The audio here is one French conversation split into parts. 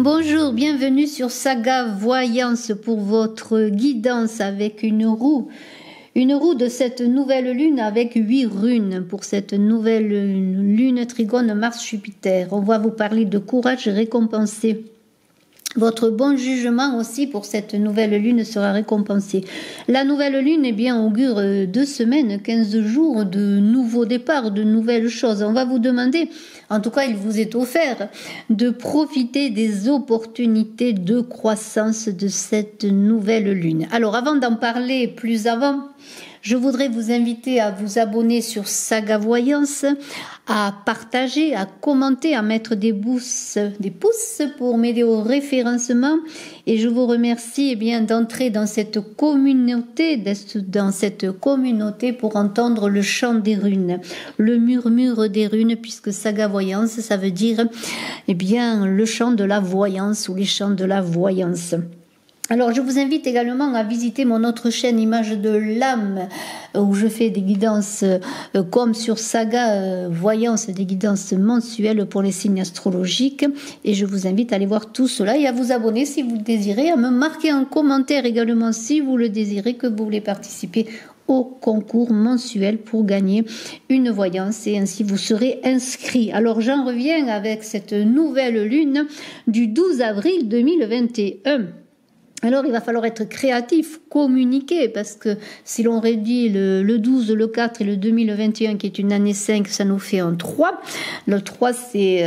Bonjour, bienvenue sur Saga Voyance pour votre guidance avec une roue. Une roue de cette nouvelle lune avec 8 runes pour cette nouvelle lune trigone Mars-Jupiter. On va vous parler de courage récompensé. Votre bon jugement aussi pour cette nouvelle lune sera récompensé. La nouvelle lune augure 2 semaines, 15 jours de nouveaux départs, de nouvelles choses. On va vous demander, en tout cas il vous est offert, de profiter des opportunités de croissance de cette nouvelle lune. Alors avant d'en parler plus avant, je voudrais vous inviter à vous abonner sur Saga Voyance, à partager, à commenter, à mettre des pouces pour m'aider au référencement. Et je vous remercie d'entrer dans cette communauté pour entendre le chant des runes, le murmure des runes, puisque Saga Voyance, ça veut dire le chant de la voyance ou les chants de la voyance. Alors, je vous invite également à visiter mon autre chaîne Image de l'âme, où je fais des guidances comme sur Saga Voyance, des guidances mensuelles pour les signes astrologiques. Et je vous invite à aller voir tout cela et à vous abonner si vous le désirez, à me marquer un commentaire également si vous le désirez, que vous voulez participer au concours mensuel pour gagner une voyance, et ainsi vous serez inscrit. Alors, j'en reviens avec cette nouvelle lune du 12 avril 2021. Alors, il va falloir être créatif, communiquer, parce que si l'on réduit le 12, le 4 et le 2021, qui est une année 5, ça nous fait un 3. Le 3, c'est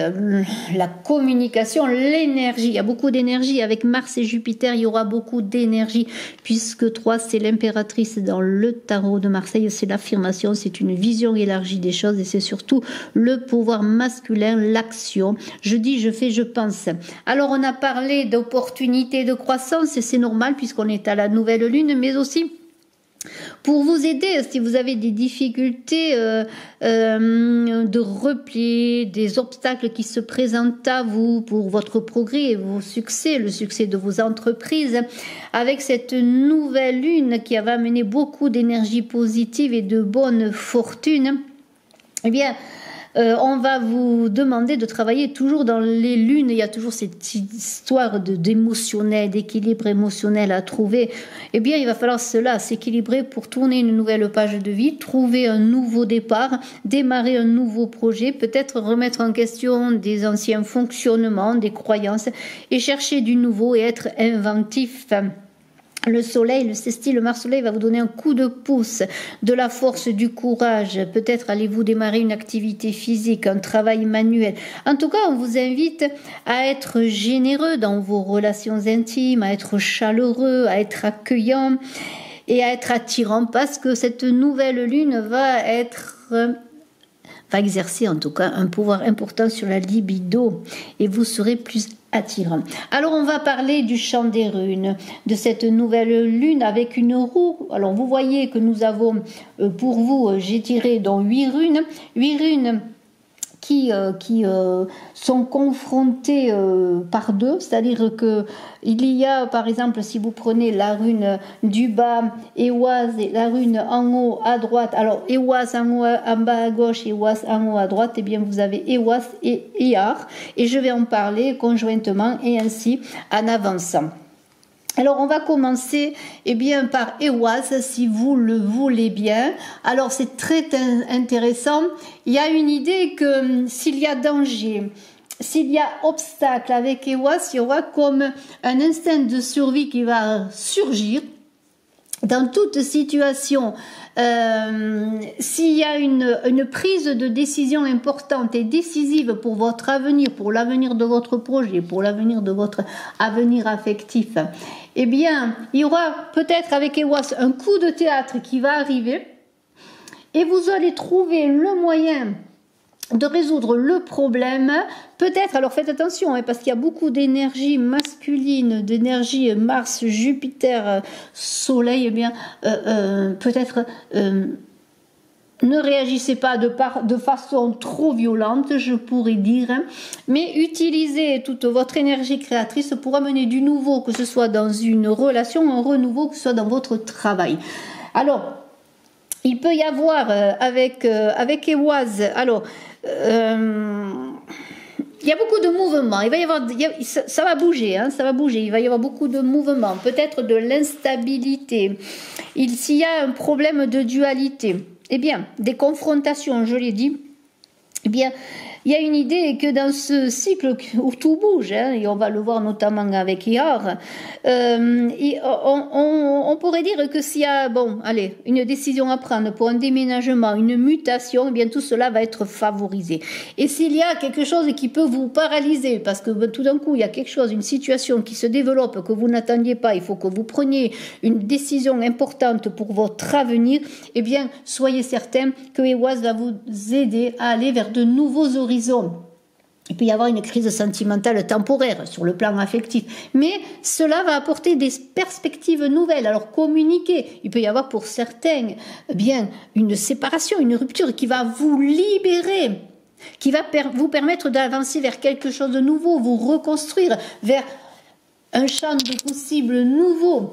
la communication, l'énergie. Il y a beaucoup d'énergie. Avec Mars et Jupiter, il y aura beaucoup d'énergie, puisque 3, c'est l'impératrice dans le tarot de Marseille. C'est l'affirmation, c'est une vision élargie des choses, et c'est surtout le pouvoir masculin, l'action. Je dis, je fais, je pense. Alors, on a parlé d'opportunités de croissance, c'est normal puisqu'on est à la nouvelle lune, mais aussi pour vous aider si vous avez des difficultés de repli, des obstacles qui se présentent à vous pour votre progrès et vos succès, le succès de vos entreprises, avec cette nouvelle lune qui va amener beaucoup d'énergie positive et de bonne fortune, on va vous demander de travailler toujours dans les lunes. Il y a toujours cette histoire d'émotionnel, d'équilibre émotionnel à trouver. Il va falloir s'équilibrer pour tourner une nouvelle page de vie, trouver un nouveau départ, démarrer un nouveau projet, peut-être remettre en question des anciens fonctionnements, des croyances, et chercher du nouveau et être inventif. Le soleil, le sextile, le Mars-Soleil va vous donner un coup de pouce, de la force, du courage. Peut-être allez-vous démarrer une activité physique, un travail manuel. En tout cas, on vous invite à être généreux dans vos relations intimes, à être chaleureux, à être accueillant et à être attirant, parce que cette nouvelle lune va exercer en tout cas un pouvoir important sur la libido, et vous serez plus attirant. Alors, on va parler du chant des runes, de cette nouvelle lune avec une roue. Alors, vous voyez que nous avons, pour vous, j'ai tiré dans 8 runes qui sont confrontées par deux, c'est-à-dire que il y a, par exemple, si vous prenez la rune du bas, Ehwaz, et la rune en haut à droite, alors Ehwaz en haut en bas à gauche, Ehwaz en haut à droite, vous avez Ehwaz et Ehar, et je vais en parler conjointement et ainsi en avançant. Alors, on va commencer par Ehwaz, si vous le voulez bien. Alors, c'est très intéressant. Il y a une idée que s'il y a danger, s'il y a obstacle avec Ehwaz, il y aura comme un instinct de survie qui va surgir. Dans toute situation, s'il y a une prise de décision importante et décisive pour votre avenir, pour l'avenir de votre projet, pour l'avenir de votre avenir affectif, il y aura peut-être avec Ehwaz un coup de théâtre qui va arriver, et vous allez trouver le moyen de résoudre le problème. Peut-être, alors faites attention, parce qu'il y a beaucoup d'énergie masculine, d'énergie Mars, Jupiter, Soleil, peut-être ne réagissez pas de façon trop violente, je pourrais dire, mais utilisez toute votre énergie créatrice pour amener du nouveau, que ce soit dans une relation, un renouveau, que ce soit dans votre travail. Alors, il peut y avoir avec Ehwaz, alors Il y a beaucoup de mouvements, il va y avoir, ça va bouger, hein, ça va bouger, il va y avoir beaucoup de mouvements, peut-être de l'instabilité. S'il y a un problème de dualité, eh bien, des confrontations, je l'ai dit, eh bien, il y a une idée que dans ce cycle où tout bouge, hein, et on va le voir notamment avec Iar, on pourrait dire que s'il y a une décision à prendre pour un déménagement, une mutation, eh bien tout cela va être favorisé. Et s'il y a quelque chose qui peut vous paralyser, parce que tout d'un coup il y a quelque chose, une situation qui se développe que vous n'attendiez pas, il faut que vous preniez une décision importante pour votre avenir, eh bien soyez certain que Ehwaz va vous aider à aller vers de nouveaux horizons. Il peut y avoir une crise sentimentale temporaire sur le plan affectif, mais cela va apporter des perspectives nouvelles. Alors communiquer, il peut y avoir pour certains une séparation, une rupture qui va vous libérer, qui va vous permettre d'avancer vers quelque chose de nouveau, vous reconstruire vers un champ de possibles nouveau.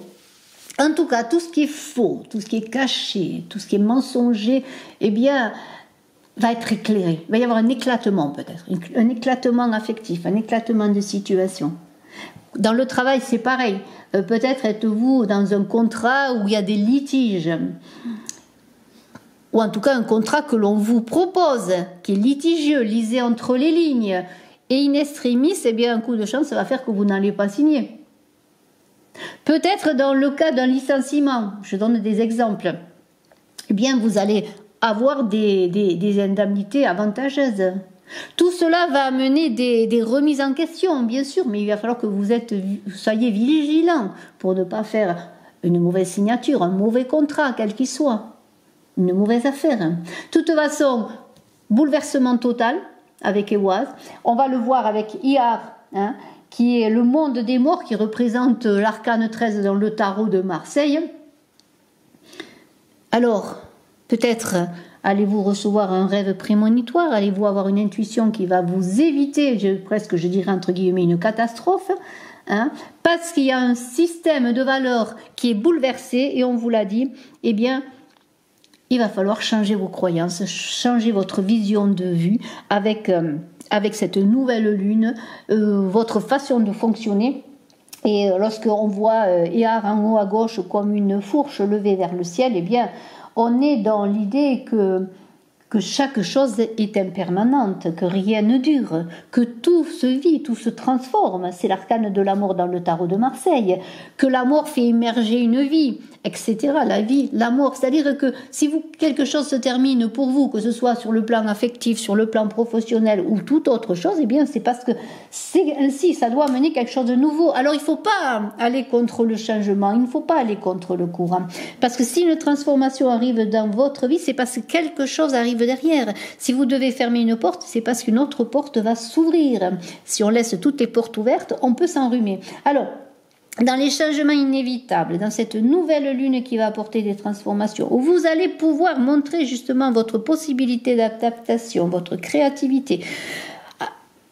En tout cas, tout ce qui est faux, tout ce qui est caché, tout ce qui est mensonger, eh bien, va être éclairé. Il va y avoir un éclatement peut-être, un éclatement affectif, un éclatement de situation. Dans le travail, c'est pareil. Peut-être êtes-vous dans un contrat où il y a des litiges, ou en tout cas un contrat que l'on vous propose, qui est litigieux, lisez entre les lignes, et in extremis, eh bien un coup de chance, ça va faire que vous n'allez pas signer. Peut-être dans le cas d'un licenciement, je donne des exemples, eh bien vous allez avoir des indemnités avantageuses. Tout cela va amener des remises en question, bien sûr, mais il va falloir que vous soyez vigilants pour ne pas faire une mauvaise signature, un mauvais contrat, quel qu'il soit, une mauvaise affaire. De toute façon, bouleversement total avec Ehwaz. On va le voir avec Iar, hein, qui est le monde des morts, qui représente l'arcane 13 dans le tarot de Marseille. Alors, peut-être allez-vous recevoir un rêve prémonitoire, allez-vous avoir une intuition qui va vous éviter, je dirais entre guillemets, une catastrophe, hein, parce qu'il y a un système de valeurs qui est bouleversé, et on vous l'a dit, eh bien, il va falloir changer vos croyances, changer votre vision de vue avec cette nouvelle lune, votre façon de fonctionner. Et lorsqu'on voit Ehar en haut à gauche comme une fourche levée vers le ciel, eh bien, on est dans l'idée que chaque chose est impermanente, que rien ne dure, que tout se vit, tout se transforme. C'est l'arcane de la mort dans le tarot de Marseille, que la mort fait émerger une vie, etc. La vie, la mort, c'est-à-dire que si quelque chose se termine pour vous, que ce soit sur le plan affectif, sur le plan professionnel ou toute autre chose, eh bien c'est parce que c'est ainsi, ça doit amener quelque chose de nouveau. Alors il ne faut pas aller contre le changement, il ne faut pas aller contre le courant, parce que si une transformation arrive dans votre vie, c'est parce que quelque chose arrive derrière. Si vous devez fermer une porte, c'est parce qu'une autre porte va s'ouvrir. Si on laisse toutes les portes ouvertes, on peut s'enrhumer. Alors, dans les changements inévitables, dans cette nouvelle lune qui va apporter des transformations, où vous allez pouvoir montrer justement votre possibilité d'adaptation, votre créativité,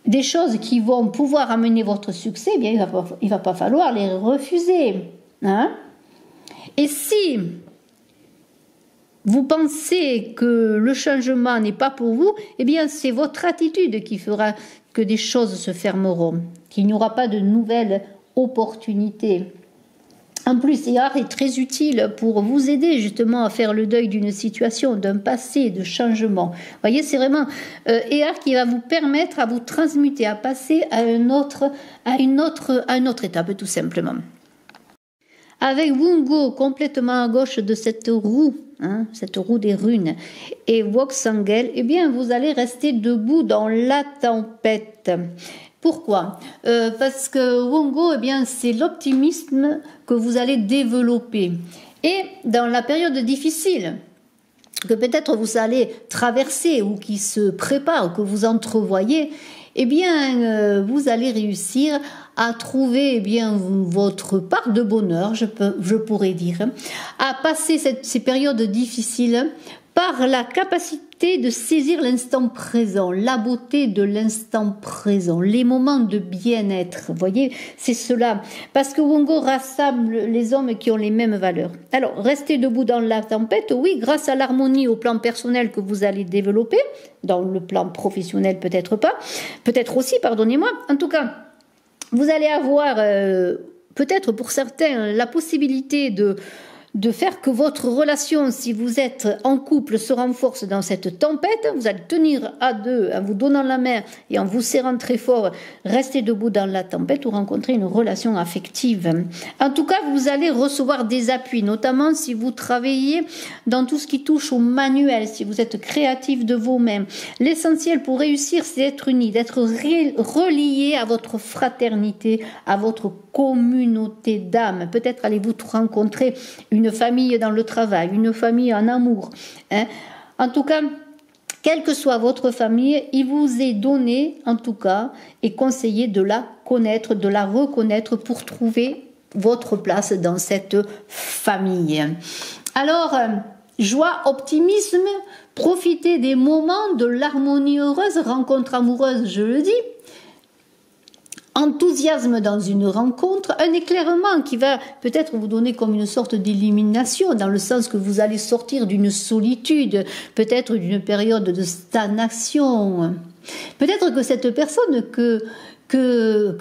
des choses qui vont pouvoir amener votre succès, eh bien il va pas falloir les refuser. Hein? Et si vous pensez que le changement n'est pas pour vous, eh bien c'est votre attitude qui fera que des choses se fermeront, qu'il n'y aura pas de nouvelles opportunités. En plus, Ehar est très utile pour vous aider justement à faire le deuil d'une situation, d'un passé, de changement. Vous voyez, c'est vraiment Ehar qui va vous permettre à vous transmuter, à passer à une autre étape, tout simplement. Avec Wungo complètement à gauche de cette roue des runes, et Voxangel, eh bien, vous allez rester debout dans la tempête. Pourquoi ? Parce que Wungo, eh bien, c'est l'optimisme que vous allez développer. Et dans la période difficile que peut-être vous allez traverser ou qui se prépare, ou que vous entrevoyez, eh bien, vous allez réussir à trouver votre part de bonheur, je pourrais dire, à passer ces périodes difficiles, par la capacité de saisir l'instant présent, la beauté de l'instant présent, les moments de bien-être. Vous voyez, c'est cela. Parce que Wungo rassemble les hommes qui ont les mêmes valeurs. Alors, rester debout dans la tempête, oui, grâce à l'harmonie au plan personnel que vous allez développer, dans le plan professionnel peut-être pas, peut-être aussi, pardonnez-moi. En tout cas, vous allez avoir, peut-être pour certains, la possibilité de faire que votre relation, si vous êtes en couple, se renforce dans cette tempête. Vous allez tenir à deux en vous donnant la main et en vous serrant très fort, rester debout dans la tempête ou rencontrer une relation affective. En tout cas, vous allez recevoir des appuis, notamment si vous travaillez dans tout ce qui touche au manuel, si vous êtes créatif de vos mains. L'essentiel pour réussir, c'est d'être unis, d'être relié à votre fraternité, à votre communauté d'âme. Peut-être allez-vous rencontrer une famille dans le travail, une famille en amour. En tout cas, quelle que soit votre famille, il vous est donné, en tout cas, et conseillé de la connaître, de la reconnaître pour trouver votre place dans cette famille. Alors, joie, optimisme, profitez des moments de l'harmonie heureuse, rencontre amoureuse, je le dis. Enthousiasme dans une rencontre, un éclairement qui va peut-être vous donner comme une sorte d'élimination, dans le sens que vous allez sortir d'une solitude, peut-être d'une période de stagnation. Peut-être que cette personne que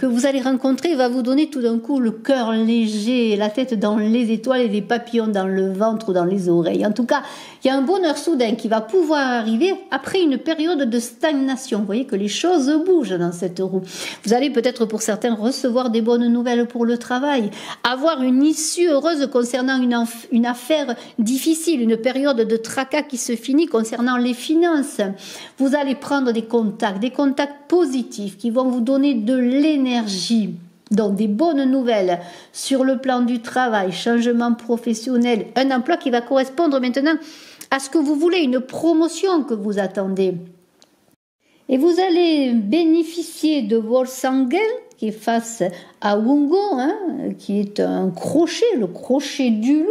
vous allez rencontrer va vous donner tout d'un coup le cœur léger, la tête dans les étoiles et des papillons dans le ventre ou dans les oreilles. En tout cas, il y a un bonheur soudain qui va pouvoir arriver après une période de stagnation. Vous voyez que les choses bougent dans cette roue. Vous allez peut-être pour certains recevoir des bonnes nouvelles pour le travail, avoir une issue heureuse concernant une affaire difficile, une période de tracas qui se finit concernant les finances. Vous allez prendre des contacts positifs qui vont vous donner de l'énergie. Donc des bonnes nouvelles sur le plan du travail, changement professionnel, un emploi qui va correspondre maintenant à ce que vous voulez, une promotion que vous attendez. Et vous allez bénéficier de Volsangel, qui est face à Wungo, qui est un crochet, le crochet du loup,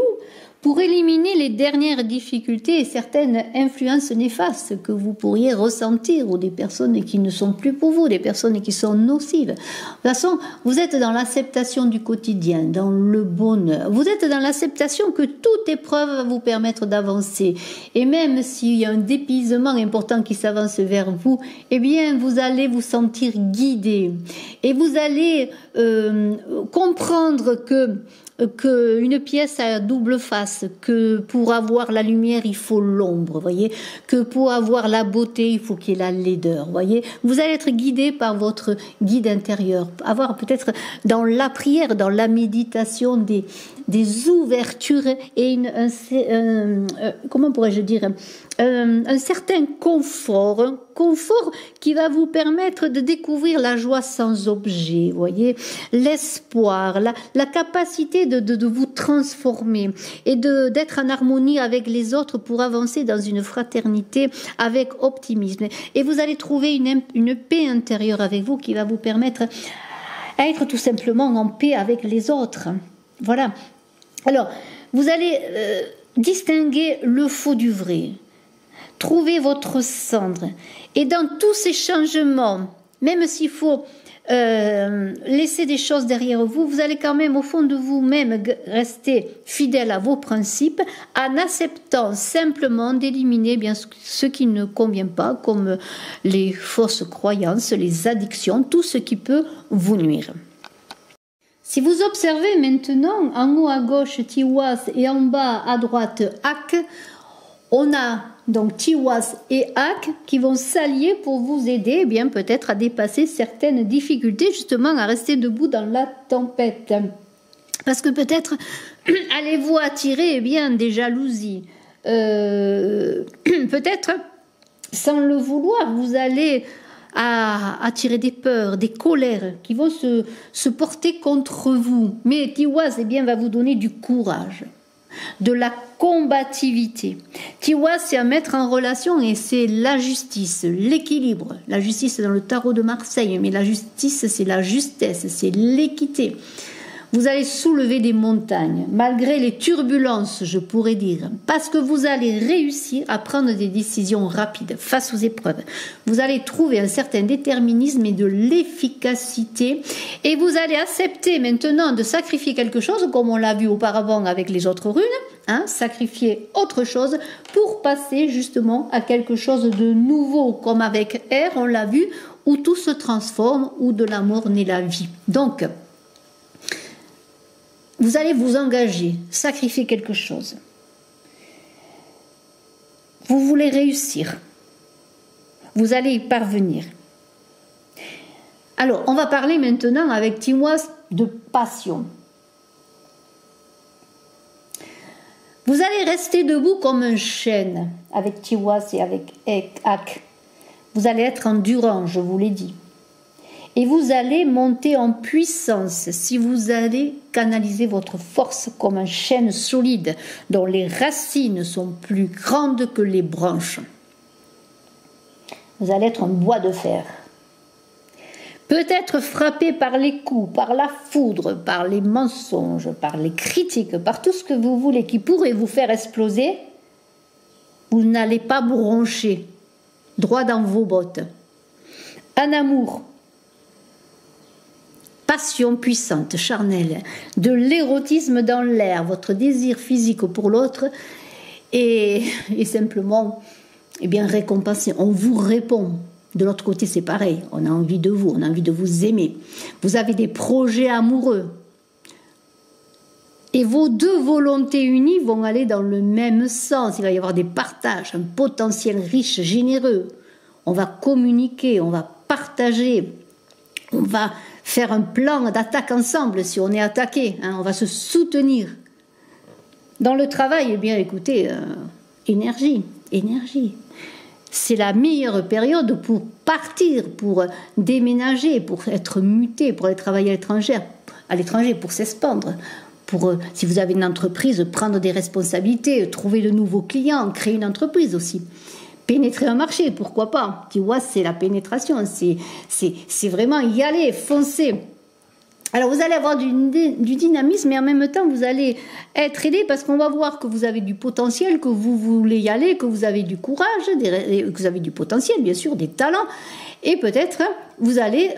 pour éliminer les dernières difficultés et certaines influences néfastes que vous pourriez ressentir, ou des personnes qui ne sont plus pour vous, des personnes qui sont nocives. De toute façon, vous êtes dans l'acceptation du quotidien, dans le bonheur. Vous êtes dans l'acceptation que toute épreuve va vous permettre d'avancer. Et même s'il y a un dépaysement important qui s'avance vers vous, eh bien, vous allez vous sentir guidé. Et vous allez comprendre qu'une pièce a double face, que pour avoir la lumière, il faut l'ombre, voyez, que pour avoir la beauté, il faut qu'il y ait la laideur, voyez. Vous allez être guidé par votre guide intérieur, avoir peut-être dans la prière, dans la méditation des ouvertures et comment pourrais-je dire, un certain confort qui va vous permettre de découvrir la joie sans objet, voyez, l'espoir, la capacité de vous transformer et d'être en harmonie avec les autres pour avancer dans une fraternité avec optimisme. Et vous allez trouver une paix intérieure avec vous qui va vous permettre d'être tout simplement en paix avec les autres. Voilà. Alors, vous allez distinguer le faux du vrai. Trouvez votre cendre. Et dans tous ces changements, même s'il faut laisser des choses derrière vous, vous allez quand même au fond de vous-même rester fidèle à vos principes en acceptant simplement d'éliminer bien ce qui ne convient pas, comme les fausses croyances, les addictions, tout ce qui peut vous nuire. Si vous observez maintenant en haut à gauche Tiwaz et en bas à droite Ak, on a donc Tiwaz et Ak qui vont s'allier pour vous aider bien peut-être à dépasser certaines difficultés, justement à rester debout dans la tempête. Parce que peut-être allez-vous attirer bien des jalousies. Peut-être sans le vouloir, vous allez attirer des peurs, des colères qui vont se porter contre vous. Mais Tiwaz bien, va vous donner du courage, de la combativité. Tiwaz, c'est à mettre en relation et c'est la justice, l'équilibre. La justice dans le tarot de Marseille, mais la justice, c'est la justesse, c'est l'équité. Vous allez soulever des montagnes, malgré les turbulences, je pourrais dire, parce que vous allez réussir à prendre des décisions rapides face aux épreuves. Vous allez trouver un certain déterminisme et de l'efficacité, et vous allez accepter maintenant de sacrifier quelque chose, comme on l'a vu auparavant avec les autres runes, sacrifier autre chose pour passer justement à quelque chose de nouveau, comme avec R, on l'a vu, où tout se transforme, où de la mort naît la vie. Donc, vous allez vous engager, sacrifier quelque chose. Vous voulez réussir. Vous allez y parvenir. Alors, on va parler maintenant avec Tiwaz de passion. Vous allez rester debout comme un chêne avec Tiwaz et avec Ak. Vous allez être endurant, je vous l'ai dit. Et vous allez monter en puissance si vous allez canaliser votre force comme un chêne solide dont les racines sont plus grandes que les branches. Vous allez être un bois de fer. Peut-être frappé par les coups, par la foudre, par les mensonges, par les critiques, par tout ce que vous voulez qui pourrait vous faire exploser, vous n'allez pas vous roncher droit dans vos bottes. Un amour, passion puissante, charnelle, de l'érotisme dans l'air, votre désir physique pour l'autre est simplement récompensé. On vous répond. De l'autre côté, c'est pareil. On a envie de vous, on a envie de vous aimer. Vous avez des projets amoureux. Et vos deux volontés unies vont aller dans le même sens. Il va y avoir des partages, un potentiel riche, généreux. On va communiquer, on va partager, on va faire un plan d'attaque ensemble si on est attaqué. On va se soutenir. Dans le travail, écoutez, énergie. C'est la meilleure période pour partir, pour déménager, pour être muté, pour aller travailler à l'étranger, pour s'expandre. Pour, si vous avez une entreprise, prendre des responsabilités, trouver de nouveaux clients, créer une entreprise aussi. Pénétrer un marché, pourquoi pas. Tu vois, c'est la pénétration, c'est vraiment y aller, foncer. Alors vous allez avoir du dynamisme, mais en même temps vous allez être aidé parce qu'on va voir que vous avez du potentiel, que vous voulez y aller, que vous avez du courage, que vous avez du potentiel, bien sûr, des talents, et peut-être vous allez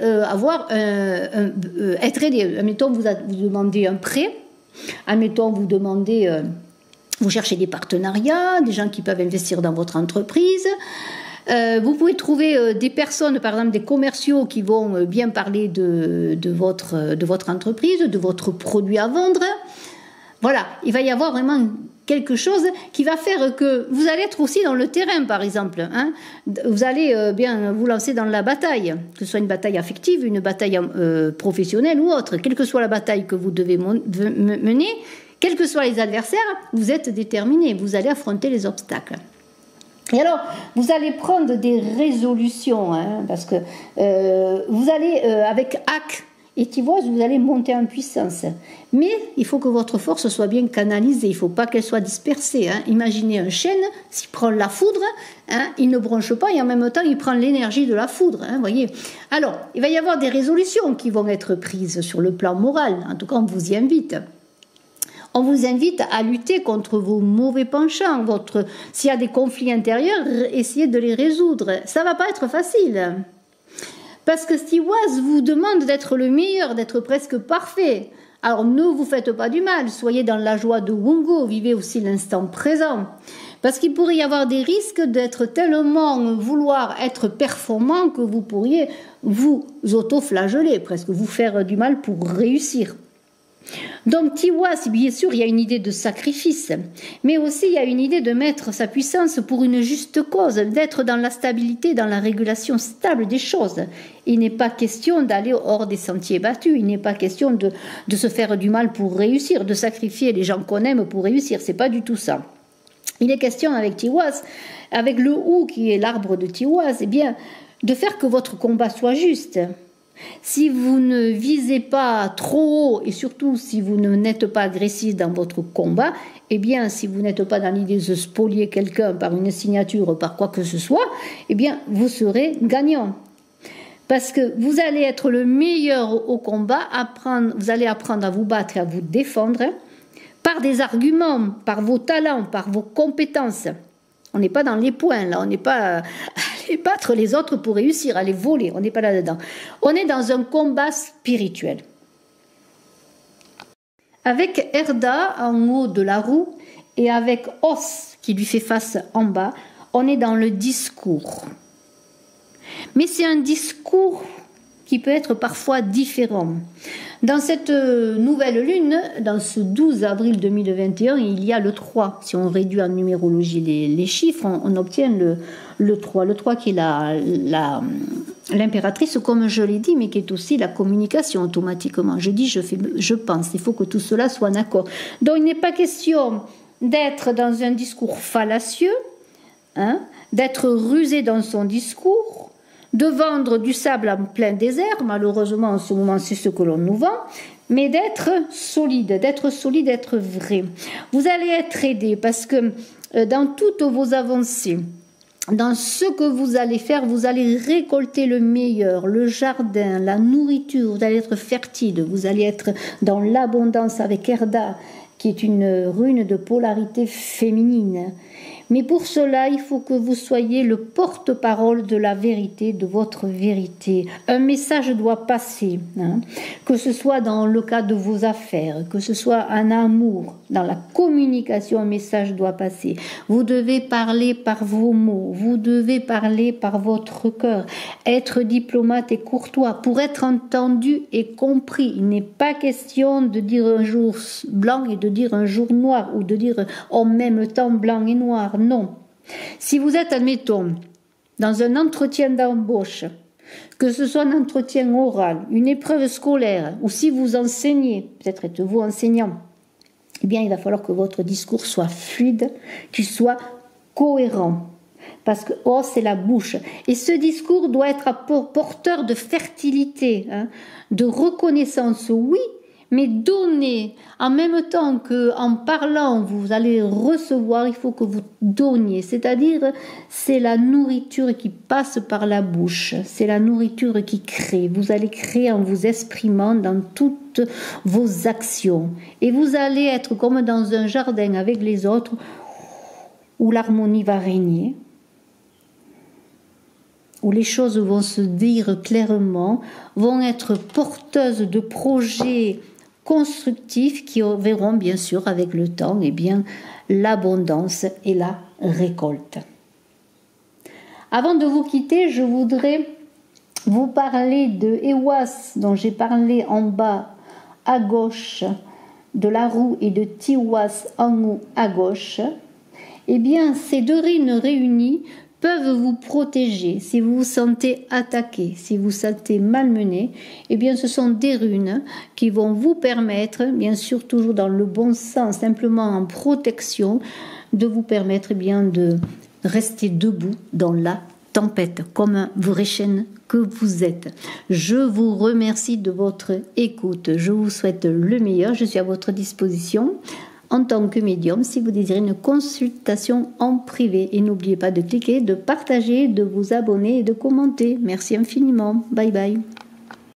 être aidé. Admettons, vous demandez un prêt, admettons, vous cherchez des partenariats, des gens qui peuvent investir dans votre entreprise. Vous pouvez trouver des personnes, par exemple des commerciaux qui vont bien parler de votre entreprise, de votre produit à vendre. Voilà, il va y avoir vraiment quelque chose qui va faire que vous allez être aussi dans le terrain, par exemple. Vous allez bien vous lancer dans la bataille, que ce soit une bataille affective, une bataille professionnelle ou autre. Quelle que soit la bataille que vous devez mener, quels que soient les adversaires, vous êtes déterminé, vous allez affronter les obstacles. Et alors, vous allez prendre des résolutions, parce que vous allez, avec Ak et Tiwaz, vous allez monter en puissance. Mais il faut que votre force soit bien canalisée, il ne faut pas qu'elle soit dispersée. Imaginez un chêne, s'il prend la foudre, il ne bronche pas et en même temps, il prend l'énergie de la foudre. Voyez. Alors, il va y avoir des résolutions qui vont être prises sur le plan moral. En tout cas, on vous y invite. On vous invite à lutter contre vos mauvais penchants. S'il y a des conflits intérieurs, essayez de les résoudre. Ça ne va pas être facile. Parce que Tiwaz vous demande d'être le meilleur, d'être presque parfait. Alors ne vous faites pas du mal. Soyez dans la joie de Wungo. Vivez aussi l'instant présent. Parce qu'il pourrait y avoir des risques d'être tellement vouloir être performant que vous pourriez vous auto-flageller, presque vous faire du mal pour réussir. Donc Tiwaz, bien sûr, il y a une idée de sacrifice, mais aussi il y a une idée de mettre sa puissance pour une juste cause, d'être dans la stabilité, dans la régulation stable des choses. Il n'est pas question d'aller hors des sentiers battus, il n'est pas question de se faire du mal pour réussir, de sacrifier les gens qu'on aime pour réussir, c'est pas du tout ça. Il est question avec Tiwaz, avec le Ou qui est l'arbre de Tiwaz, de faire que votre combat soit juste. Si vous ne visez pas trop haut et surtout si vous n'êtes pas agressif dans votre combat, si vous n'êtes pas dans l'idée de spolier quelqu'un par une signature, par quoi que ce soit, vous serez gagnant. parce que vous allez être le meilleur au combat, vous allez apprendre à vous battre et à vous défendre par des arguments, par vos talents, par vos compétences. On n'est pas dans les points, là, on n'est pas à aller battre les autres pour réussir, à les voler, on n'est pas là-dedans. On est dans un combat spirituel. Avec Erda en haut de la roue et avec Os qui lui fait face en bas, on est dans le discours. Mais c'est un discours qui peut être parfois différent. Dans cette nouvelle lune, dans ce 12 avril 2021, il y a le 3. Si on réduit en numérologie les chiffres, on obtient le 3. Le 3 qui est l'impératrice, comme je l'ai dit, mais qui est aussi la communication automatiquement. Je dis, je fais, je pense. Il faut que tout cela soit en accord. Donc il n'est pas question d'être dans un discours fallacieux, hein, d'être rusé dans son discours, de vendre du sable en plein désert, malheureusement en ce moment c'est ce que l'on nous vend, mais d'être solide, d'être vrai. Vous allez être aidé parce que dans toutes vos avancées, dans ce que vous allez faire, vous allez récolter le meilleur, le jardin, la nourriture, vous allez être fertile, vous allez être dans l'abondance avec Erda, qui est une rune de polarité féminine. Mais pour cela, il faut que vous soyez le porte-parole de la vérité, de votre vérité. Un message doit passer, hein, que ce soit dans le cas de vos affaires, que ce soit un amour, dans la communication, un message doit passer. Vous devez parler par vos mots, vous devez parler par votre cœur, être diplomate et courtois pour être entendu et compris. Il n'est pas question de dire un jour blanc et de dire un jour noir, ou de dire en même temps blanc et noir. Non. Si vous êtes, admettons, dans un entretien d'embauche, que ce soit un entretien oral, une épreuve scolaire, ou si vous enseignez, peut-être êtes-vous enseignant, eh bien, il va falloir que votre discours soit fluide, qu'il soit cohérent. Parce que oh, c'est la bouche. Et ce discours doit être porteur de fertilité, hein, de reconnaissance, oui, mais donner, en même temps qu'en parlant, vous allez recevoir, il faut que vous donniez. C'est-à-dire, c'est la nourriture qui passe par la bouche. C'est la nourriture qui crée. Vous allez créer en vous exprimant dans toutes vos actions. Et vous allez être comme dans un jardin avec les autres, où l'harmonie va régner, où les choses vont se dire clairement, vont être porteuses de projets constructifs qui verront bien sûr avec le temps eh bien, l'abondance et la récolte. Avant de vous quitter, je voudrais vous parler de Ewas dont j'ai parlé en bas à gauche de la roue et de Tiwas en haut à gauche. Eh bien, ces deux runes réunies peuvent vous protéger si vous vous sentez attaqué, si vous vous sentez malmené. Eh bien, ce sont des runes qui vont vous permettre, bien sûr toujours dans le bon sens, simplement en protection, de vous permettre eh bien, de rester debout dans la tempête, comme un vrai chêne que vous êtes. Je vous remercie de votre écoute. Je vous souhaite le meilleur. Je suis à votre disposition en tant que médium si vous désirez une consultation en privé. Et n'oubliez pas de cliquer, de partager, de vous abonner et de commenter. Merci infiniment. Bye bye.